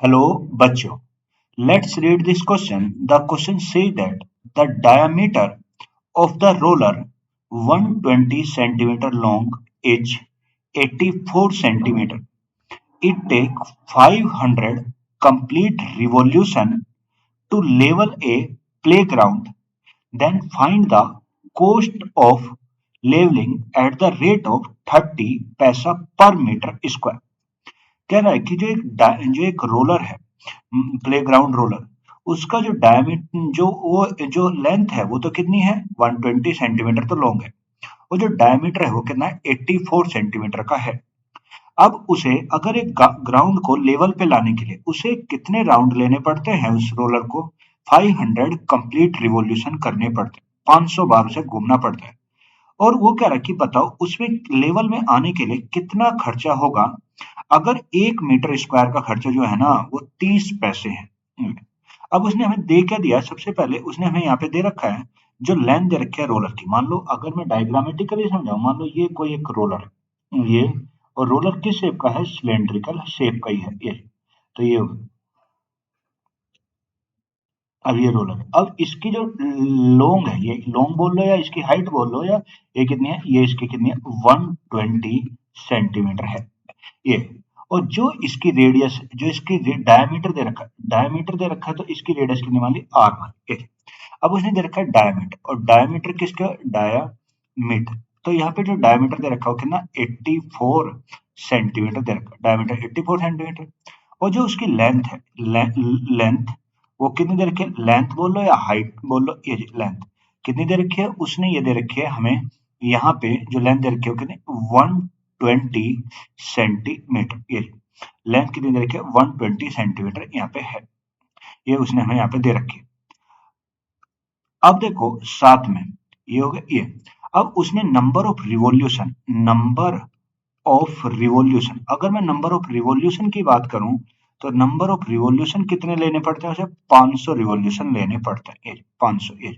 Hello, बच्चों. Let's read this question. The question says that the diameter of the roller 120 centimeter long is 84 centimeter. It takes 500 complete revolution to level a playground. Then find the cost of leveling at the rate of 30 पैसा per meter square. कह रहा है कि जो एक roller है, playground roller, उसका जो डायमीटर जो लेंथ है वो तो कितनी है 120 सेंटीमीटर तो लॉन्ग है, और जो डायमीटर है वो कितना है 84 सेंटीमीटर का है। अब उसे अगर एक ग्राउंड को लेवल पे लाने के लिए उसे कितने राउंड लेने पड़ते हैं, उस रोलर को 500 कंप्लीट रिवॉल्यूशन करने पड़ते हैं, 500 बार उसे घूमना पड़ता है। और वो कह रहा है कि बताओ उसमें लेवल में आने के लिए कितना खर्चा होगा अगर 1 मीटर स्क्वायर का खर्चा जो है ना वो 30 पैसे है। अब उसने हमें दे क्या दिया, सबसे पहले उसने हमें यहाँ पे दे रखा है जो लेंथ दे रखी है रोलर की। मान लो अगर मैं डायग्रामेटिकली समझाऊं, मान लो ये कोई एक रोलर है ये, और रोलर किस शेप का है, सिलेंड्रिकल शेप का ही है ये। तो ये अब ये रोलर है, अब इसकी जो लॉन्ग है, ये लॉन्ग बोल लो या इसकी हाइट बोल लो, या ये कितनी है, ये इसकी कितनी है 120 सेंटीमीटर है ये। और जो इसकी रेडियस, जो इसकी डायमीटर दे रखा है, डायमीटर दे रखा है तो इसकी रेडियस कितनी मान ली आर मान ली। अब उसने दे रखा है डायमीटर, और डायमीटर किसका, डायामीटर। तो यहाँ पे जो डायमीटर दे रखा है वो कितना 84 सेंटीमीटर दे रखा है, डायमीटर 84 सेंटीमीटर। और जो उसकी लेंथ है, लेंथ वो कितनी दे रखी है, लेंथ बोल लो या हाइट बोल लो, ये लेंथ कितनी दे रखी है, उसने ये दे रखी है हमें यहाँ पे जो लेंथ दे रखी है वो कितनी 120 सेंटीमीटर। ये लेंथ कितनी दे रखी है 120 सेंटीमीटर यहाँ पे है, ये उसने हमें यहाँ पे दे रखी है। अब देखो साथ में ये हो गया ये। अब उसने number of revolution, number of revolution, अगर मैं नंबर ऑफ रिवॉल्यूशन की बात करूं तो नंबर ऑफ रिवॉल्यूशन कितने लेने पड़ते हैं, उसे 500 रिवॉल्यूशन लेने पड़ते हैं, ये 500 ये।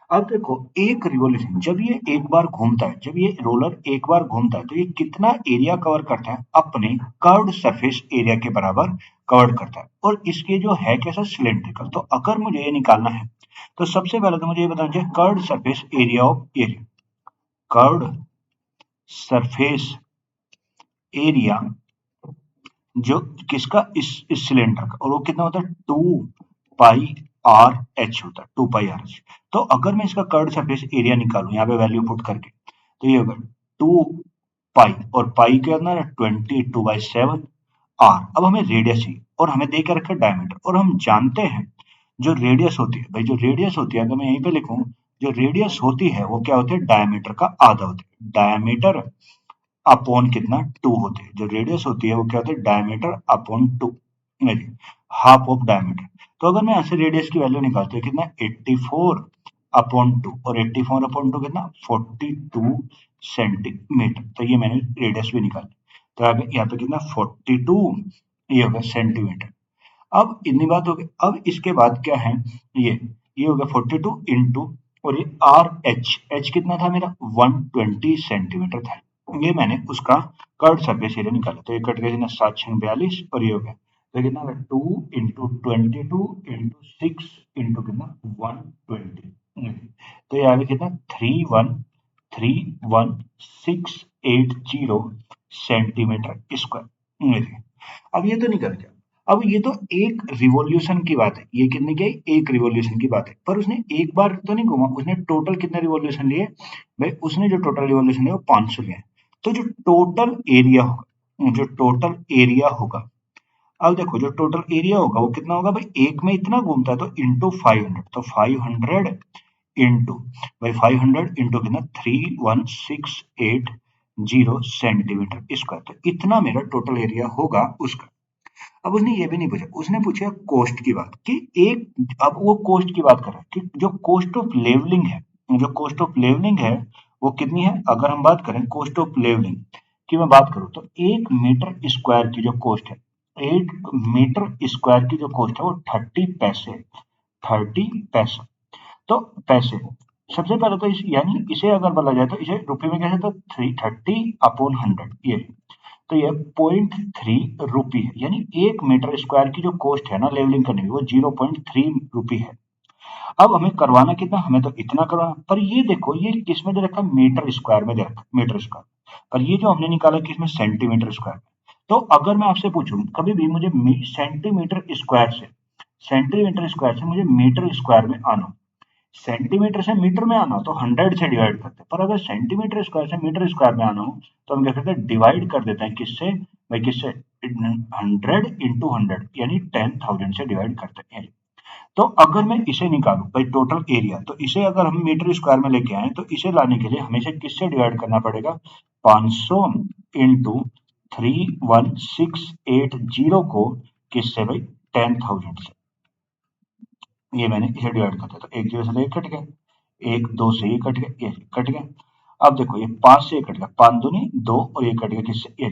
अब देखो एक रिवॉल्यूशन जब ये एक बार घूमता है, जब ये रोलर एक बार घूमता है तो ये कितना एरिया कवर करता है, अपने कर्व्ड सरफेस एरिया के बराबर कवर करता है। और इसके जो है कैसा, सिलेंड्रिकल। तो अगर मुझे ये निकालना है तो सबसे पहले तो मुझे ये बताना चाहिए curved surface area of area, curved surface area जो किसका, इस सिलेंडर का, और वो कितना होता है 2 पाई आर एच होता है, 2 पाई आर एच। तो अगर मैं इसका कर्व सरफेस एरिया निकालूं यहाँ पे वैल्यू पुट करके, तो ये होगा 2 पाई, और पाई के अंदर 22/7 आर। अब हमें रेडियस चाहिए और हमें दे के रखा डायमीटर, और हम जानते हैं जो रेडियस होती है, भाई जो रेडियस होती है, अगर मैं यहीं पे लिखूं, जो रेडियस होती है वो क्या होती है, डायमीटर का आधा होती है। डायमीटर अपॉन कितना 2 होते हैं, जो रेडियस होती है वो क्या होती है, diameter upon 2, half of diameter. तो अगर मैं ऐसे रेडियस की वैल्यू निकालता हूँ कितना 84/2, और 84/2 कितना 42 सेंटीमीटर। तो ये मैंने रेडियस भी निकाली, तो आगे यहाँ पे कितना 42, ये होगा सेंटीमीटर। अब इतनी बात हो गई। अब इसके बाद क्या है, ये हो गया 42 इंटू, और ये आर एच, एच कितना था मेरा 120 सेंटीमीटर था। ये मैंने उसका कर्व सरफेस एरिया निकाला, तो ये कट गया ना 7×42, और ये हो गया तो कितना 2 × 22 × 6 कितना 120। तो ये आ गया कितना 3131680 सेंटीमीटर स्क्वायर। अब ये तो निकल गया। अब ये तो एक रिवॉल्यूशन की बात है, ये कितने की, एक रिवॉल्यूशन की बात है, पर उसने एक बार तो नहीं घूमा, उसने टोटल कितने रिवॉल्यूशन लिए, भाई उसने जो टोटल रिवॉल्यूशन लिया वो 500 लिए। तो जो टोटल एरिया होगा, जो टोटल एरिया होगा, अब देखो जो टोटल एरिया होगा वो कितना होगा, भाई एक में इतना घूमता है तो इंटू 500, तो 500 इंटू, भाई 500 इंटू कितना 31680 सेंटीमीटर स्क्वायर, तो इतना मेरा टोटल एरिया होगा उसका। अब उसने ये भी नहीं पूछा, उसने पूछा कॉस्ट की बात कि एक, अब वो कॉस्ट की बात कर रहा है कि जो कॉस्ट ऑफ लेवलिंग है, जो कॉस्ट ऑफ लेवलिंग है वो कितनी है। अगर हम बात करें कॉस्ट ऑफ लेवलिंग की मैं बात करूं तो 1 मीटर स्क्वायर की जो कॉस्ट है, 1 मीटर स्क्वायर की जो कॉस्ट है वो 30 पैसे, 30 पैसे। तो पैसे सबसे पहले तो यानी इसे अगर बोला जाए तो इसे रुपए में कैसे, तो 330/100 ये। तो ये 0.3 रुपी है, यानी 1 मीटर स्क्वायर की जो कॉस्ट है ना लेवलिंग करने की वो 0.3 रुपी है। अब हमें करवाना कितना, हमें तो इतना करवाना, पर ये देखो ये किसमें दे रखा, मीटर स्क्वायर में दे रखा, मीटर स्क्वायर, पर ये जो हमने निकाला किसमें, सेंटीमीटर स्क्वायर में। तो अगर मैं आपसे पूछूं कभी भी मुझे सेंटीमीटर स्क्वायर से मुझे मीटर स्क्वायर में आना, सेंटीमीटर से मीटर में आना तो 100 से डिवाइड करते हैं, पर अगर सेंटीमीटर स्क्वायर से मीटर स्क्वायर में आना हो तो हम क्या करते हैं, डिवाइड कर देते हैं, किससे भाई, किससे, 100 × 100 यानी 10,000 से डिवाइड करते हैं। तो अगर मैं इसे निकालूं भाई टोटल एरिया, तो इसे अगर हम मीटर स्क्वायर में लेके आए तो इसे लाने के लिए हमें इसे किससे डिवाइड करना पड़ेगा, 500 इंटू 31680 को किससे भाई, 10,000 से। ये मैंने इसे डिवाइड कर दिया, तो एक जीरो से तो एक कट गया, एक दो से ये कट गया, ये कट गया। अब देखो ये 5 से कट गया, 5 दूनी 2 और ये कट गया किससे, ये।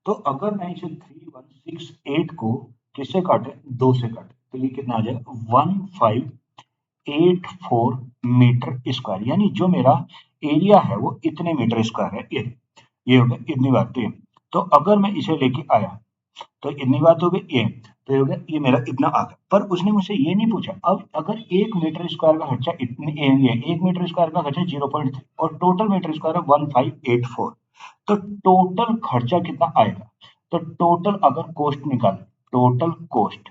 तो अगर मैं इसे 3168 को किससे काटे, 2 से काटे, तो ये कितना आ जाएगा, 1584 मीटर स्क्वायर, यानी जो मेरा एरिया है वो इतने मीटर स्क्वायर है, ये हो गया इतनी बात। तो अगर मैं इसे लेके आया तो इतनी बात हो गई, तो ये हो गया, ये मेरा इतना आ गया, पर उसने मुझसे ये नहीं पूछा। अब अगर 1 मीटर स्क्वायर का खर्चा इतनी, ये 1 मीटर स्क्वायर का खर्चा 0.3 और टोटल मीटर स्क्वायर है 1584, तो टोटल खर्चा कितना आएगा, तो टोटल अगर कॉस्ट निकाले, टोटल कॉस्ट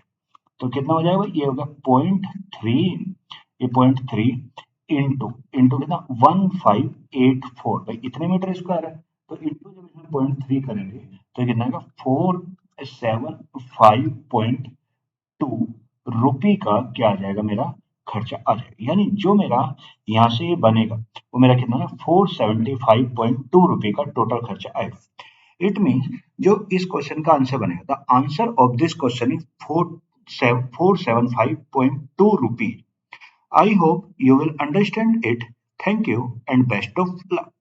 तो कितना हो जाएगा, ये होगा 0.3, ये 0.3 इंटू इंटू कितना, 1584 भाई इतने मीटर स्क्वायर है, तो इंटू जब इसमें 0.3 करेंगे तो कितना आएगा, 475.2 रुपी का क्या आ जाएगा, मेरा खर्चा आ जाएगा, यानी जो मेरा यहाँ से ये बनेगा वो मेरा कितना है, 475.2 रुपी का टोटल खर्चा आएगा। इट मीन्स जो इस क्वेश्चन का आंसर बनेगा, the answer of this question is 475.2 rupee. I hope you will understand it. Thank you and best of luck.